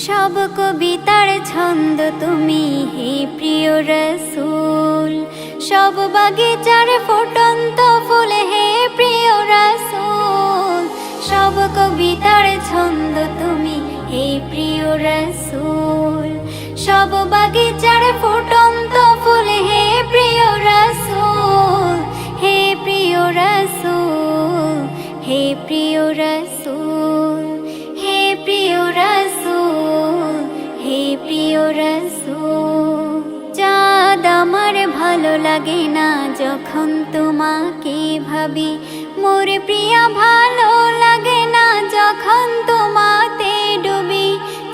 সব কবিতার ছন্দ তুমি হে প্রিয় রসূল, সব বাগিচার ফুটন্ত ফুল হে প্রিয় রসূল। সব কবিতার ছন্দ তুমি হে প্রিয় রসূল, সব বাগিচার ফুটন্ত ফুল হে প্রিয় রসূল, হে প্রিয় রসূল, হে প্রিয় রসূল, হে প্রিয় রসূল, হে প্রিয় রসূল। চাঁদ আমার ভালো লাগে না যখন তোমাকে ভাবি, মোর প্রিয়া ভালো লাগে না যখন তোমাতে ডুবি।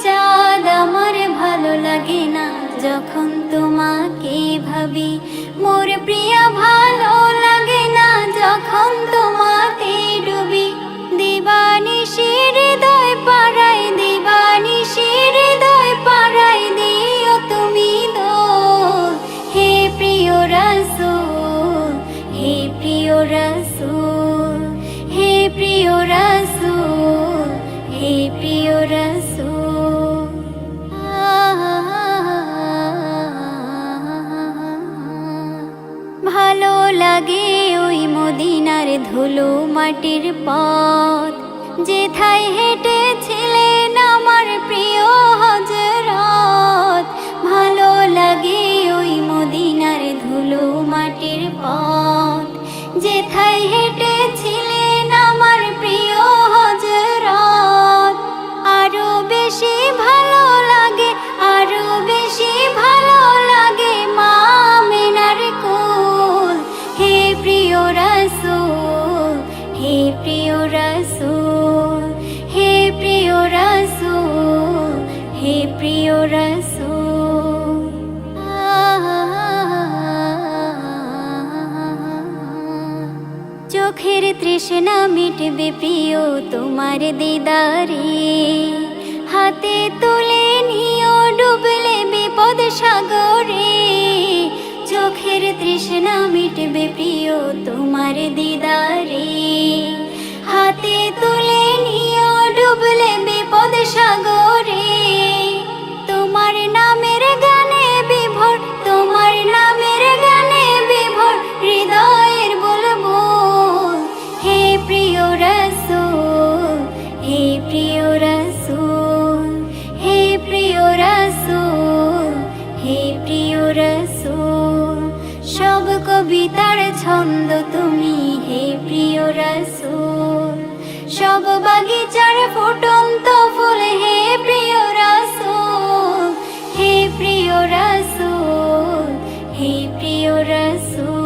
চাঁদ আমার ভালো লাগে না যখন তোমাকে ভাবি, মোর প্রিয়া ভালো লাগে না যখন তোমাতে ডুবি। দিবানিশি হৃদয় পাড়াই, দিবানিশি হৃদয় পাড়াই দিও তুমি দোল, হে প্রিয় রসূল, হে প্রিয় রসূল, হে প্রিয় রসূল, হে প্রিয় রসূল। ভালো লাগে ওই মদিনার ধুলো মাটির পথ, যেথায় হেঁটেছিলেন আমার প্রিয় হযরত। ভালো লাগে ওই মদিনার ধুলো মাটির পথ, যেথায় হেঁটেছিলেন আমার প্রিয় হযরত। আরো বেশি ভালো লাগে, আরো বেশি ভালো লাগে মা আমিনার কোল, হে প্রিয় রসূল, হে প্রিয় রসূল, হে প্রিয় রসূল, হে প্রিয় রসূল। চোখের তৃষ্ণা মিটবে প্রিয় তোমার দিদারে, হাতে তুলে নিও ডুবলে বিপদ সাগরে। চোখের তৃষ্ণা মিটবে প্রিয় তোমার দিদারে, হাতে তুলে নিও ডুবলে বিপদ সাগরে। তোমার নামের গানে বিভোর, তোমার নামের গানে বিভোর হৃদয়ের বুলবুল, হে প্রিয় রসূল, হে প্রিয় রসূল, হে প্রিয় রসূল, হে প্রিয় রসূল। সব কবিতার ছন্দ তুমি হে প্রিয় রসূল, সব বাগিচার ফুটন্ত ফুল হে প্রিয় রসূল, হে প্রিয় রসূল, হে প্রিয় রসূল।